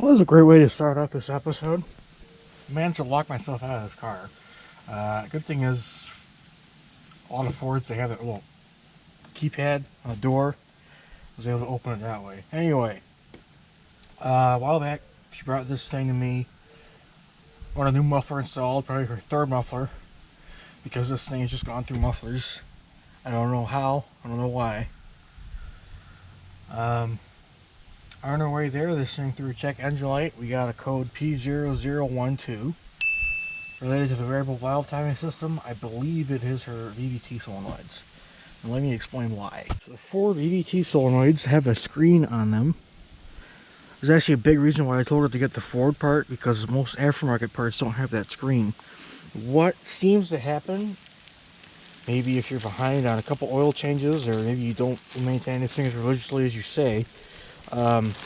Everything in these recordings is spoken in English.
Well, that was a great way to start off this episode. I managed to lock myself out of this car. Good thing is, a lot of Fords, they have that little keypad on the door. I was able to open it that way. Anyway, a while back, she brought this thing to me. I want a new muffler installed, probably her third muffler, because this thing has just gone through mufflers. I don't know how, I don't know why. On our way there, this thing through a check engine light, we got a code P0012 related to the variable valve timing system. I believe it is her VVT solenoids. And let me explain why. So the Ford VVT solenoids have a screen on them. There's actually a big reason why I told her to get the Ford part, because most aftermarket parts don't have that screen. What seems to happen, maybe if you're behind on a couple oil changes, or maybe you don't maintain these things religiously as you say, gunk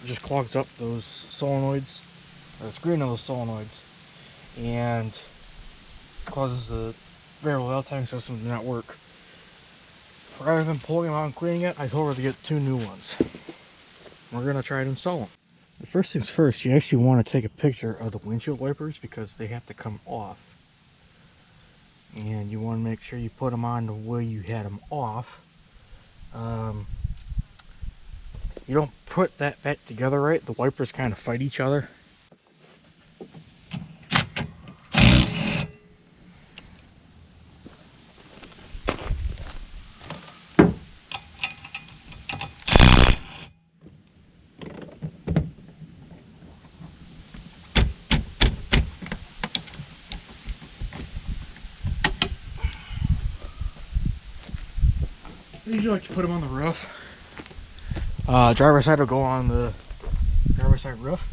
just clogs up those solenoids, or the screen on those solenoids, and causes the variable valve timing system to not work. Rather than pulling them out and cleaning it, I told her to get 2 new ones. We're going to try to install them. The first things first, you actually want to take a picture of the windshield wipers because they have to come off. And you want to make sure you put them on the way you had them off. You don't put that back together right, the wipers kind of fight each other. I usually like to put them on the roof. Driver's side will go on the driver's side roof,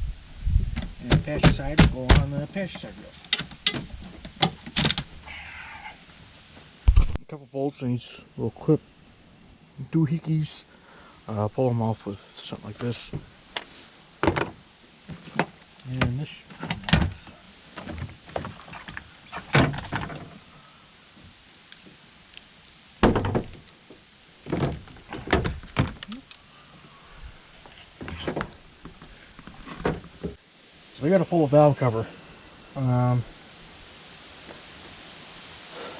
and the passenger side will go on the passenger side roof. A couple bolts and each little clip doohickeys. Pull them off with something like this. And this should come off. So we got to pull the valve cover.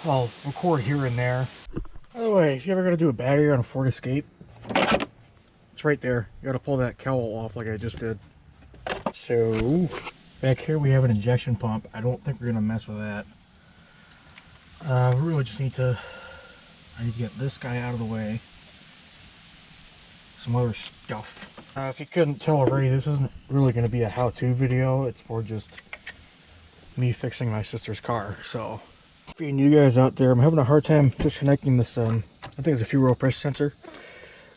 I'll record here and there. By the way, if you're ever going to do a battery on a Ford Escape, it's right there. You got to pull that cowl off like I just did. So back here we have an injection pump. I don't think we're going to mess with that. We really just need to, I need to get this guy out of the way. Some other stuff. If you couldn't tell already, this isn't really going to be a how-to video. It's more just me fixing my sister's car. So for you new guys out there, I'm having a hard time disconnecting this, I think it's a fuel rail pressure sensor.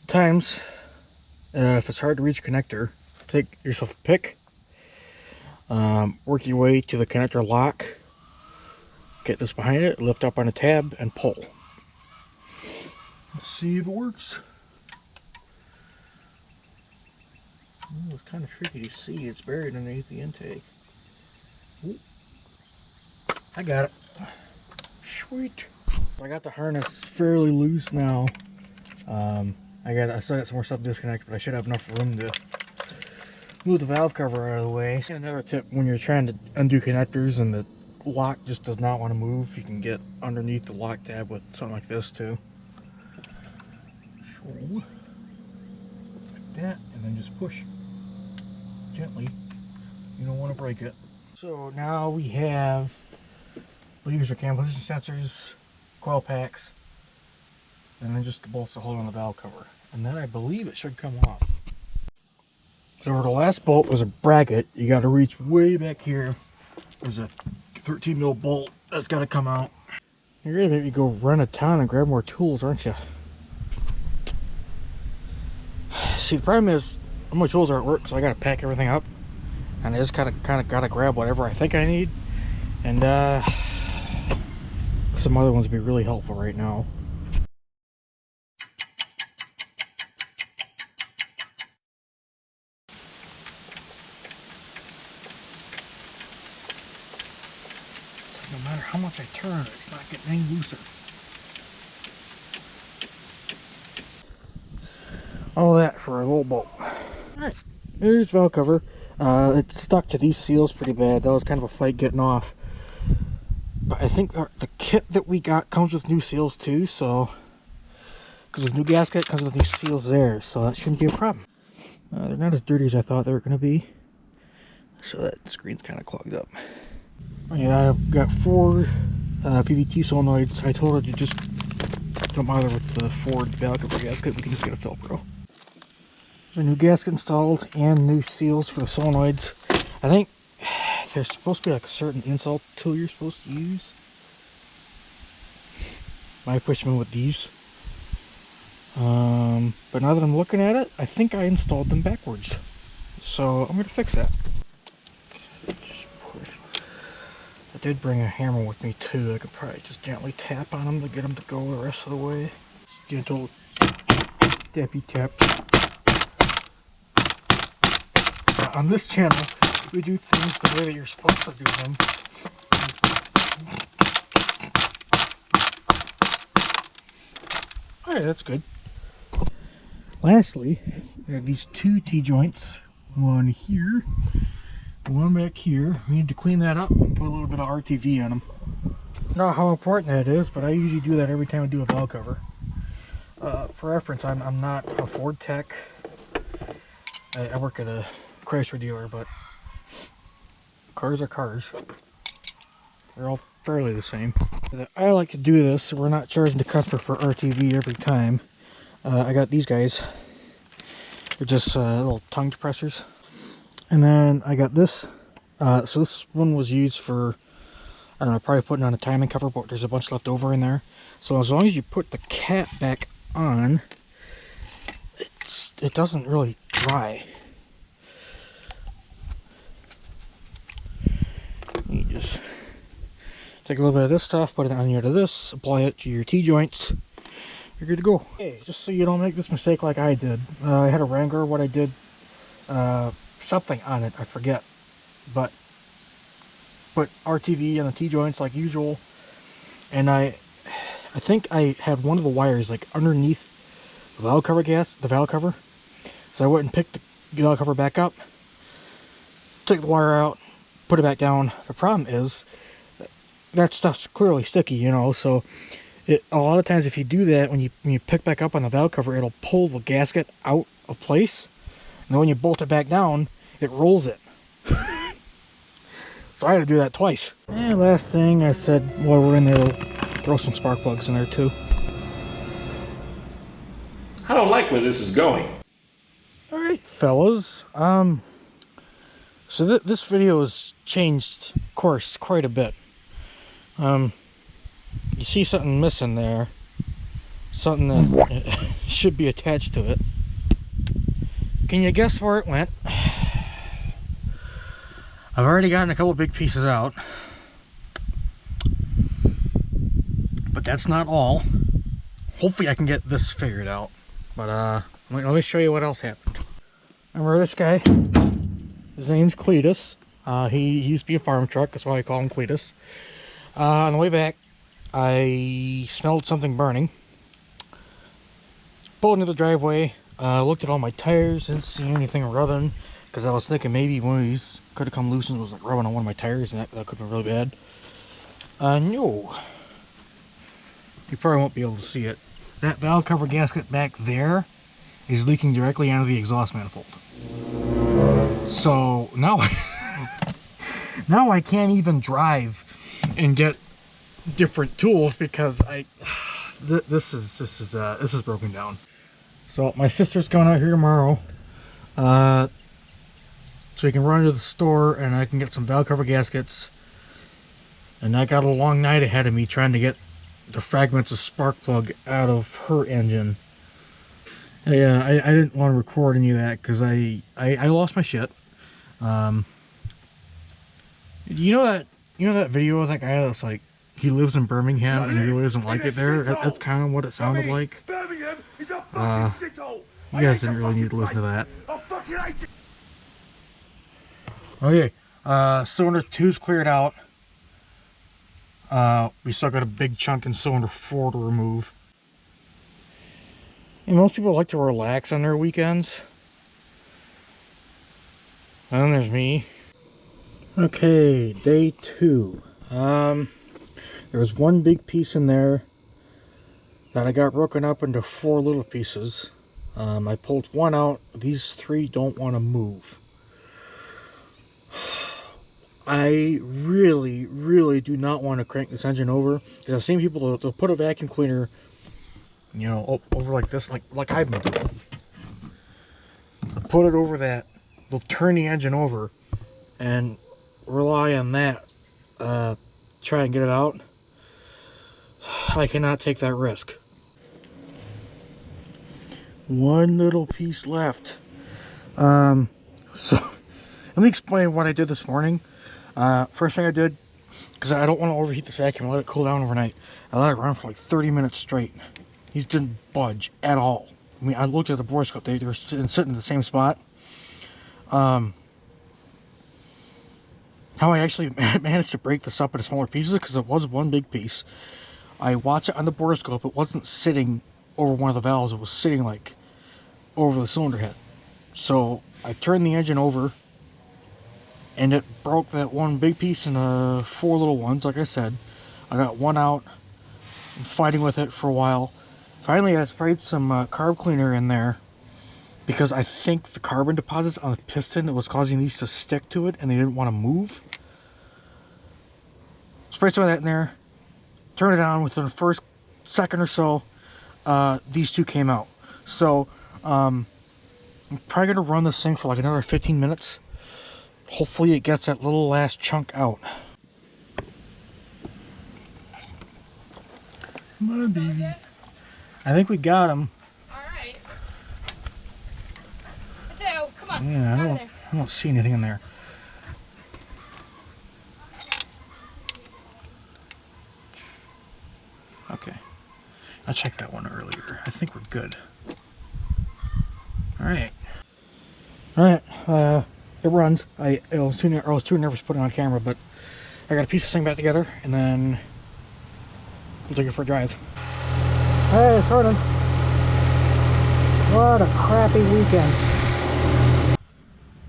Times, if it's hard to reach a connector, take yourself a pick, work your way to the connector lock, get this behind it, lift up on a tab, and pull. Let's see if it works. Oh, it's kind of tricky to see. It's buried underneath the intake. Ooh. I got it. Sweet. I got the harness fairly loose now. I still got some more stuff to disconnect, but I should have enough room to move the valve cover out of the way. And another tip, when you're trying to undo connectors and the lock just does not want to move, you can get underneath the lock tab with something like this too. Like that, and then just push gently. You don't want to break it. So now we have levers or cam position sensors, coil packs, and then just the bolts to hold on the valve cover. And then I believe it should come off. So the last bolt was a bracket. You got to reach way back here. There's a 13 mil bolt that's got to come out. You're gonna make me go run a town and grab more tools, aren't you? See, the problem is all my tools are at work, so I got to pack everything up, and I just kind of got to grab whatever I think I need. And some other ones would be really helpful right now. No matter how much I turn, it's not getting any looser. All that for a little bolt. Alright, Here's valve cover. It's stuck to these seals pretty bad. That was kind of a fight getting off. But I think the kit that we got comes with new seals too, so... Because the new gasket comes with new seals there, so that shouldn't be a problem. They're not as dirty as I thought they were going to be. So that screen's kind of clogged up. Oh yeah, I've got 4 VVT solenoids. I told her to just don't bother with the Ford valve cover gasket. We can just get a Philpro. There's a new gasket installed and new seals for the solenoids. I think there's supposed to be like a certain install tool you're supposed to use. I push them in with these. But now that I'm looking at it, I think I installed them backwards. So I'm going to fix that. I did bring a hammer with me too. I could probably just gently tap on them to get them to go the rest of the way. Gentle tappy tap. On this channel, we do things the way that you're supposed to do them. Alright, that's good. Lastly, we have these 2 T-joints. One here, one back here. We need to clean that up and put a little bit of RTV on them. Not how important that is, but I usually do that every time I do a valve cover. For reference, I'm not a Ford tech. I work at a Chrysler dealer, but cars are cars. They're all fairly the same. I like to do this so we're not charging the customer for RTV every time. I got these guys. They're just little tongue depressors. And then I got this. So this one was used for, I don't know, probably putting on a timing cover, but there's a bunch left over in there. So as long as you put the cap back on, it doesn't really dry. You just take a little bit of this stuff, put it on the end of this, apply it to your T-joints. You're good to go. Okay, just so you don't make this mistake like I did. I had a Wrangler. What I did, something on it, I forget. But put RTV on the T-joints like usual. And I think I had one of the wires like underneath the valve cover. So I went and picked the valve cover back up, took the wire out, put it back down. The problem is that stuff's clearly sticky, you know, so a lot of times if you do that, when you pick back up on the valve cover, it'll pull the gasket out of place. And then when you bolt it back down, it rolls it. So I had to do that twice. And last thing I said, while we're in there, throw some spark plugs in there too. I don't like where this is going. Alright, fellas. So this video has changed course quite a bit. You see something missing there, something that should be attached to it. Can you guess where it went? I've already gotten a couple big pieces out, but that's not all. Hopefully I can get this figured out, but let me show you what else happened. Remember this guy? His name's Cletus. He used to be a farm truck, that's why I call him Cletus. On the way back, I smelled something burning. Pulled into the driveway, looked at all my tires, didn't see anything rubbing, because I was thinking maybe one of these could have come loose and was like rubbing on one of my tires, and that could have been really bad. No. You probably won't be able to see it. That valve cover gasket back there is leaking directly out of the exhaust manifold. So now, now I can't even drive and get different tools because this is broken down. So my sister's going out here tomorrow, so we can run to the store and I can get some valve cover gaskets. And I got a long night ahead of me trying to get the fragments of spark plug out of her engine. Yeah, I didn't want to record any of that because I lost my shit. You know that video of that guy that's like, he lives in Birmingham and he really doesn't like it there? That's kind of what it sounded like. You guys didn't really need to listen to that. Okay, cylinder 2's cleared out. We still got a big chunk in cylinder 4 to remove. And most people like to relax on their weekends. And then there's me. Okay, day 2. There was one big piece in there that I got broken up into 4 little pieces. I pulled one out. These 3 don't want to move. I really do not want to crank this engine over, because I've seen people, they'll put a vacuum cleaner, you know, over like this, like I've been doing. Put it over that, they'll turn the engine over and rely on that, try and get it out. I cannot take that risk. One little piece left. So let me explain what I did this morning. First thing I did, because I don't want to overheat this vacuum, let it cool down overnight. I let it run for like 30 minutes straight. These didn't budge at all. I mean, I looked at the borescope, they were sitting in the same spot. How I actually managed to break this up into smaller pieces, because it was one big piece. I watched it on the borescope. It wasn't sitting over one of the valves. It was sitting like over the cylinder head. So I turned the engine over, and it broke that one big piece into 4 little ones. Like I said, I got one out. I'm fighting with it for a while. Finally, I sprayed some carb cleaner in there, because I think the carbon deposits on the piston that was causing these to stick to it, and they didn't want to move. Sprayed some of that in there. Turned it on. Within the first second or so, these 2 came out. So I'm probably going to run this thing for like another 15 minutes. Hopefully it gets that little last chunk out. Come on, baby. I think we got him. Alright. Mateo, come on. Yeah, I don't see anything in there. Okay. I checked that one earlier. I think we're good. Alright. Alright, it runs. I was too nervous to put it on camera, but I got to piece this thing back together, and then we'll take it for a drive. Hey, it's running. What a crappy weekend.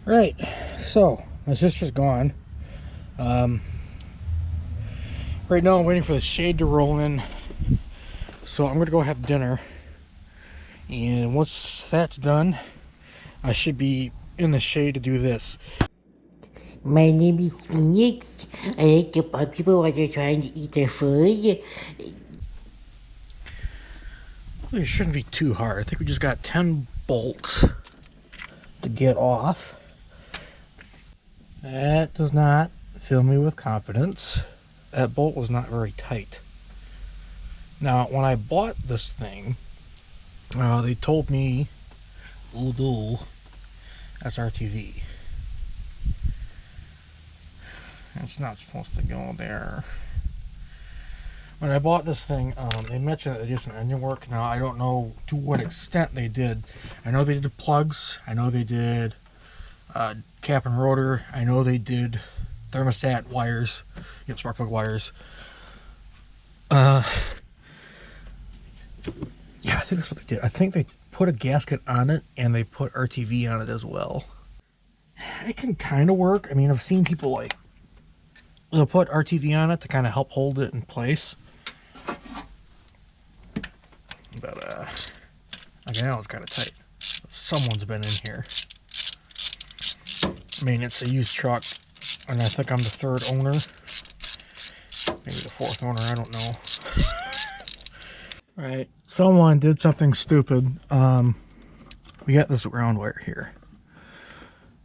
Right, so my sister's gone. Right now I'm waiting for the shade to roll in, so I'm gonna go have dinner, and once that's done, I should be in the shade to do this. My name is Phoenix. I like to bug people while they're trying to eat their food. It shouldn't be too hard. I think we just got 10 bolts to get off. That does not fill me with confidence. That bolt was not very tight. Now, when I bought this thing, they told me, ooh, that's RTV. It's not supposed to go there. When I bought this thing, they mentioned that they did some engine work. Now, I don't know to what extent they did. I know they did plugs. I know they did cap and rotor. I know they did thermostat wires, spark plug wires. Yeah, I think that's what they did. I think they put a gasket on it, and they put RTV on it as well. It can kind of work. I mean, I've seen people like, they'll put RTV on it to kind of help hold it in place. But, okay, now it's kind of tight. Someone's been in here. I mean, it's a used truck, and I think I'm the 3rd owner. Maybe the 4th owner, I don't know. Right, someone did something stupid. We got this ground wire here.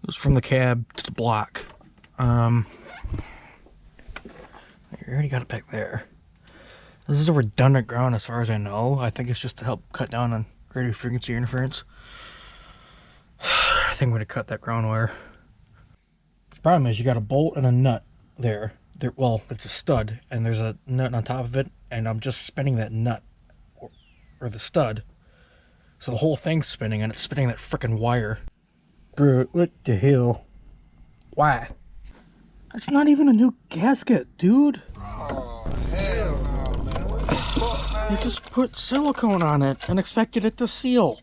It was from the cab to the block. You already got it back there. This is a redundant ground as far as I know. I think it's just to help cut down on radio frequency interference. I think I'm going to cut that ground wire. The problem is you got a bolt and a nut there. Well, it's a stud, and there's a nut on top of it, and I'm just spinning that nut, or the stud. So the whole thing's spinning, and it's spinning that frickin' wire. Bro, what the hell? Why? That's not even a new gasket, dude. They just put silicone on it and expected it to seal.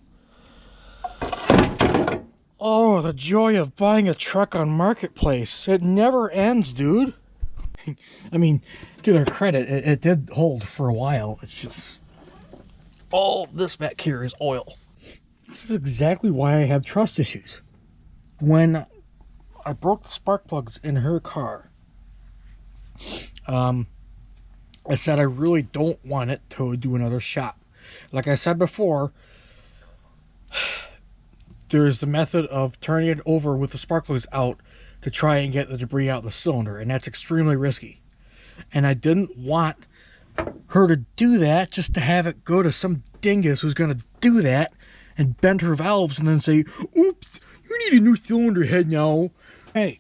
Oh Oh, the joy of buying a truck on Marketplace. It never ends, dude. I mean, to their credit, it did hold for a while. It's just all this back here is oil. This is exactly why I have trust issues. When I broke the spark plugs in her car, I said I really don't want it towed to another shop. Like I said before, there's the method of turning it over with the spark plugs out to try and get the debris out of the cylinder, and that's extremely risky. And I didn't want her to do that just to have it go to some dingus who's going to do that and bend her valves and then say, oops, you need a new cylinder head now. Hey,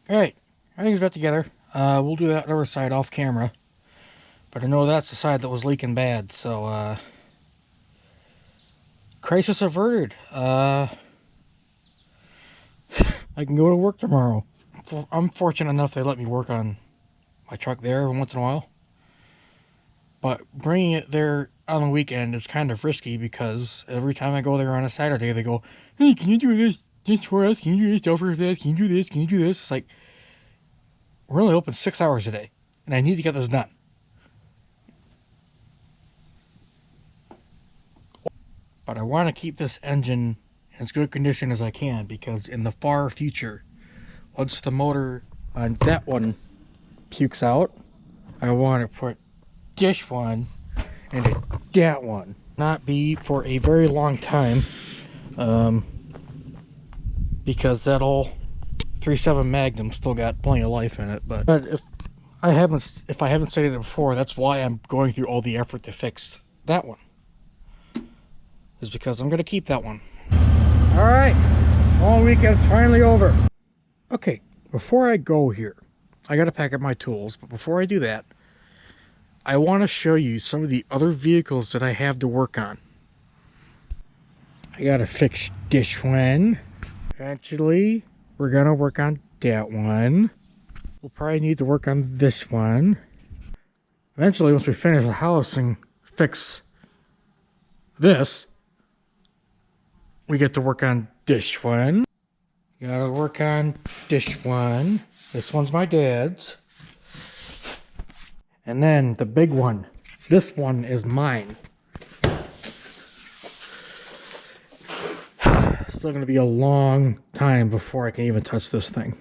alright, everything's got together. We'll do that other side off camera. But I know that's the side that was leaking bad, so, crisis averted. I can go to work tomorrow. I'm fortunate enough they let me work on my truck there every once in a while. But bringing it there on the weekend is kind of risky because every time I go there on a Saturday, they go, hey, can you do this for us? Can you do this over this? Can you do this? Can you do this? It's like, we're only open 6 hours a day, and I need to get this done. But I want to keep this engine in as good condition as I can because in the far future, once the motor on that one pukes out, I want to put this one into that one. Not be for a very long time, because that old 3.7 Magnum still got plenty of life in it. But if I haven't stated it before, that's why I'm going through all the effort to fix that one. Is because I'm gonna keep that one. All right, long weekend's finally over. Okay, before I go here, I gotta pack up my tools. But before I do that, I want to show you some of the other vehicles that I have to work on. I gotta fix this one. Eventually, we're gonna work on that one. We'll probably need to work on this one. Eventually, once we finish the house and fix this, we get to work on this one. Gotta work on this one. This one's my dad's. And then the big one. This one is mine. Still gonna be a long time before I can even touch this thing.